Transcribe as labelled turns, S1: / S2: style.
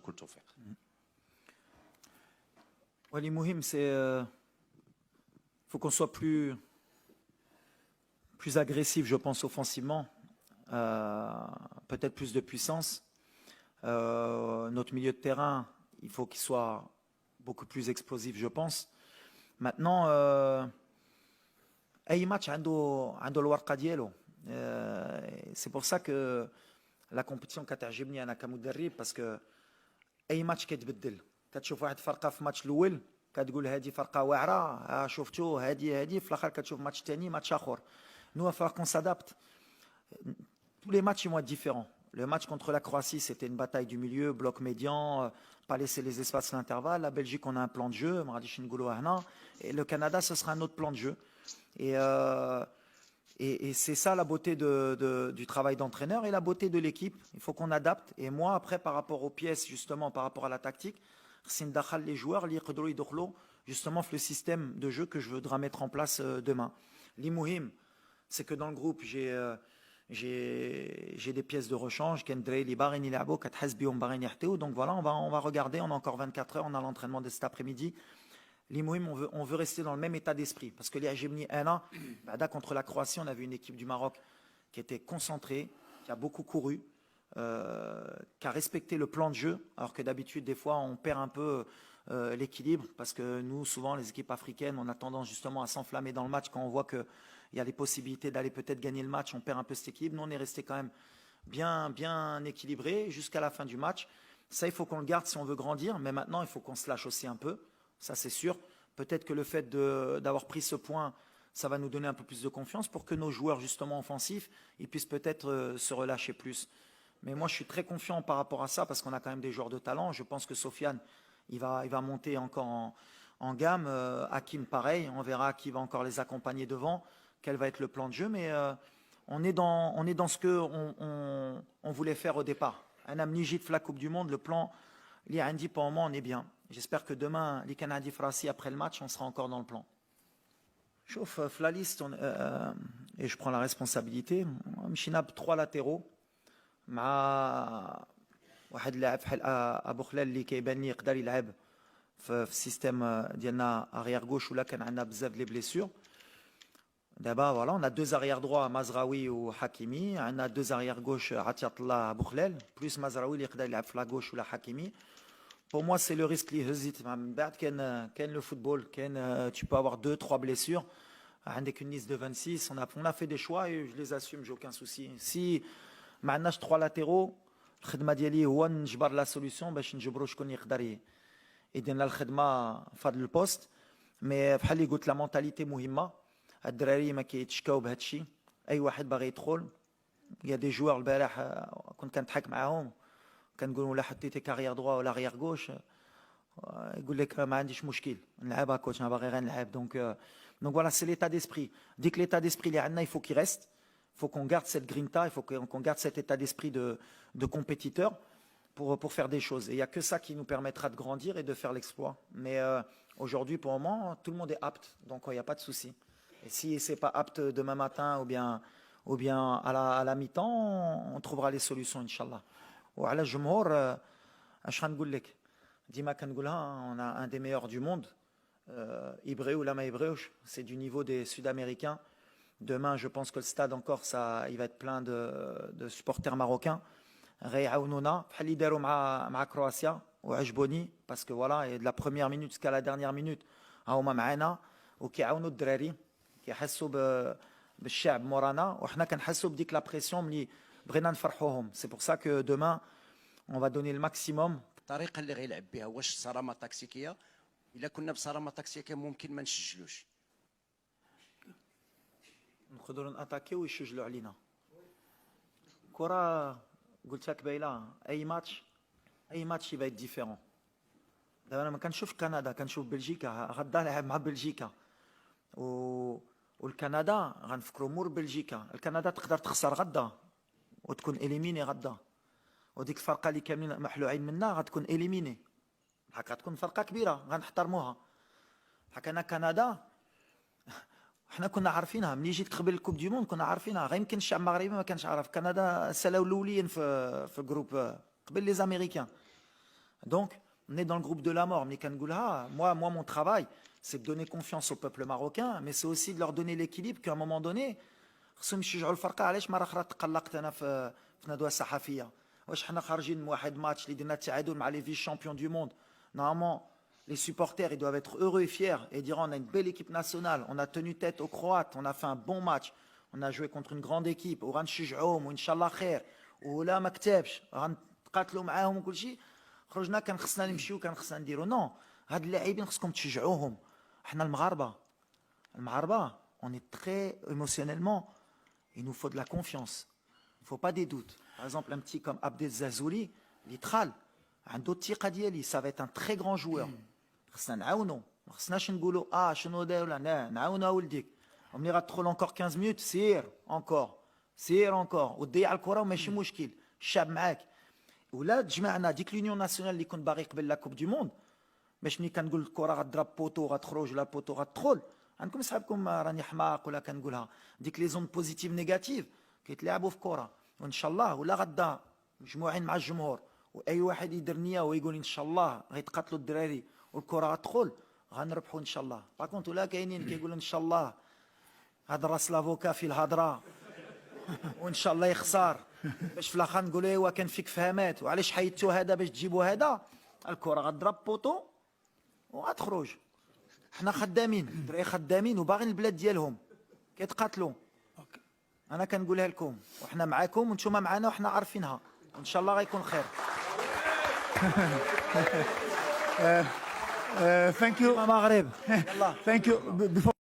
S1: الله كل التوفيق.
S2: واللي مهم c'est faut qu'on soit plus agressif, je pense, offensivement, peut-être plus de puissance. Notre milieu de terrain, il faut qu'il soit beaucoup plus explosif, je pense. Maintenant, أي match عنده الورقة ديالو. C'est pour ça que la compétition كتعجبني أنا كمدرب parce que أي match كيتبدل. كتشوف واحد فرقة في ماتش الأول كتقول هذه فرقة واعرة شفتوا هذه في الآخر كتشوف ماتش ثاني ماتش آخر. Nous, il va falloir qu'on s'adapte. Tous les matchs ils vont être différents. Le match contre la Croatie, c'était une bataille du milieu, bloc médian, pas laisser les espaces à l'intervalle. La Belgique, on a un plan de jeu. Et le Canada, ce sera un autre plan de jeu. Et c'est ça la beauté du travail d'entraîneur et la beauté de l'équipe. Il faut qu'on adapte. Et moi, après, par rapport aux pièces, justement, par rapport à la tactique, les joueurs, justement, le système de jeu que je voudrais mettre en place demain. L'imouhim, c'est que dans le groupe, j'ai des pièces de rechange. Donc voilà, on va regarder. On a encore 24 heures. On a l'entraînement de cet après-midi. L'imouhim, on veut rester dans le même état d'esprit. Parce que les Ajemni 1 contre la Croatie, on a vu une équipe du Maroc qui était concentrée, qui a beaucoup couru, qui a respecté le plan de jeu. Alors que d'habitude, des fois, on perd un peu l'équilibre. Parce que nous, souvent, les équipes africaines, on a tendance justement à s'enflammer dans le match quand on voit qu'il y a les possibilités d'aller peut-être gagner le match. On perd un peu cet équilibre. Nous, on est resté quand même bien équilibré jusqu'à la fin du match. Ça, il faut qu'on le garde si on veut grandir. Mais maintenant, il faut qu'on se lâche aussi un peu. Ça, c'est sûr. Peut-être que le fait d'avoir pris ce point, ça va nous donner un peu plus de confiance pour que nos joueurs, justement, offensifs, ils puissent peut-être se relâcher plus. Mais moi, je suis très confiant par rapport à ça parce qu'on a quand même des joueurs de talent. Je pense que Sofiane, il va monter encore en gamme. Hakim, pareil. On verra qui va encore les accompagner devant. Quel va être le plan de jeu. Mais on est dans ce qu'on voulait faire au départ. Un amnigite la Coupe du Monde, le plan, l'Iandi, pour le moment, on est bien. J'espère que demain, les Canadiens Frassi, après le match, on sera encore dans le plan. Chauffe, la liste, et je prends la responsabilité. Mchinab 3 latéraux. مع واحد اللاعب بحال ابو خلال اللي كيبان لي يقدر يلعب في السيستيم ديالنا اريير غوش ولا كان عندنا بزاف لي بليسور. دابا فوالا on a deux arrière droits Mazraoui ou Hakimi, on a deux arrière gauche Atiat Allah Abou Khlel plus Mazraoui اللي يقدر يلعب في la gauche ولا Hakimi. Pour moi, c'est le risque اللي هزيت من بعد كاين le football, tu peux avoir 2-3 blessures. عندك une liste de 26, on a fait des choix et je les assume, j'ai aucun souci. Si ما عندناش 3 latéraux, الخدمه ديالي هو نجبر لا سوليوشن باش نجبروا شكون يقدر يدير لنا الخدمه في هذا البوست. مي بحال اللي قلت لا مونتاليتي مهمه. الدراري ما كيتشكاو بهذا الشيء. اي واحد باغي يدخل. يا دي جوار البارح كنت كنضحك معاهم كنقول ولا حطيتي كارير دروا ولا اريير غوش يقول لك ما عنديش مشكل نلعبها كوتش انا باغي غير نلعب. دونك voilà, c'est l'état d'esprit. Dès que l'état d'esprit est là, il faut qu'il reste. Il faut qu'on garde cette grinta, il faut qu'on garde cet état d'esprit de compétiteur pour faire des choses. Et il n'y a que ça qui nous permettra de grandir et de faire l'exploit. Mais aujourd'hui, pour le moment, tout le monde est apte, donc il n'y a pas de souci. Et si ce n'est pas apte demain matin ou bien à la mi-temps, on trouvera les solutions, Inch'Allah. وعلى الجمهور اش غنقول لك ديما كنقولها on a un des meilleurs du monde Ibreu ou la ma Ibreus, c'est du niveau des Sud-Américains. Demain, je pense que le stade encore, il va être plein de supporters marocains. Réaounona, Halidero ma Croatia, ou Ajboni, parce que voilà, et de la première minute jusqu'à la dernière minute, Aouma Maana, ou qui a un autre drari, qui a hassou بالشعب مورانا وحنا كنحسوا بديك لا بريسيون ملي بغينا نفرحوهم. C'est pour ça que demain on va donner le maximum.
S3: الطريقه اللي غيلعب بها واش صرامه تكتيكيه؟ الا كنا بصرامه تكتيكيه ممكن ما نسجلوش.
S2: نقدروا ناتاكيو ويسجلوا علينا. كره قلت لك بايله اي ماتش يبقى ديفيرون. دابا انا ما كنشوف كندا كنشوف بلجيكا غدا لعب مع بلجيكا والكندا غنفكروا مور بلجيكا. الكندا تقدر تخسر غدا وتكون اليميني غدا وديك الفرقه اللي كاملين محلوعين منها غتكون اليميني. غتكون فرقه كبيره غنحترموها. انا كندا حنا كنا عارفينها ملي جيت قبل الكوب دي مون كنا عارفينها. غير يمكن الشعب المغربي ما كانش عارف كندا سلاو الاولين في الجروب قبل لي زاميريكان. Donc, on est dans le groupe de la mort. Moi, mon travail, c'est de donner confiance au peuple marocain, mais c'est aussi de leur donner l'équilibre qu'à un moment donné, خصهم يشجعوا الفرقه. علاش مرة أخرى تقلقت انا في ندوه صحفيه؟ واش حنا خارجين من واحد ماتش اللي درنا التعادل مع les vice-champions du monde. Normalement, les supporters, ils doivent être heureux et fiers et dire on a une belle équipe nationale, on a tenu tête aux Croates, on a fait un bon match, on a joué contre une grande équipe, وغنشجعوهم وإن شاء الله خير ولا ما كتبش غنتقاتلوا معاهم وكل شيء. خرجنا كان خصنا نمشيو كان خصنا نديرو نو. هاد اللاعبين خصكم تشجعوهم. احنا المغاربه on est très émotionnellement, il nous faut de la confiance, il ne faut pas des doutes. Par exemple, un petit comme Abdel Zazouli, l'Itral, عنده الثقه ديالي, ça va être un très grand joueur. خصنا نعاونو, ما خصناش نقولوا شنو دار ولا نعاونو ولديك. وملي غتدخل encore 15 minutes, سير encore وتضيع الكره وماشي مشكل, الشعب معاك. ولا تجمعنا ديك لونيون ناسيونال اللي كنت باغي قبل لا كوب دي موند, باش ملي كنقول الكره غتضرب بوطو غتخرج ولا بوطو غتدخل, عندكم صحابكم راني حماق ولا كنقولها, ديك لي زون بوزيتيف نيجاتيف كيتلعبوا في كره. وان شاء الله ولا غدا مجموعين مع الجمهور واي واحد يدير نيه ويقول ان شاء الله غيتقاتلوا الدراري والكره غتدخل غنربحوا ان شاء الله. باكونت ولا كاينين كيقولوا ان شاء الله هذا راس لافوكا في الهضره وان شاء الله يخسر, باش في الاخر نقول ايوا كان فيك فهمات وعلاش حيدتوا هذا باش تجيبوا هذا. الكره غتضرب بوطو وغتخرج. حنا خدامين, الدراري خدامين وباغيين البلاد ديالهم كيتقاتلوا. انا كنقولها لكم وحنا معاكم وانتم معنا وحنا عارفينها, وان شاء الله غيكون خير.
S1: Thank you.
S2: مغرب يلا.
S1: Thank you. Before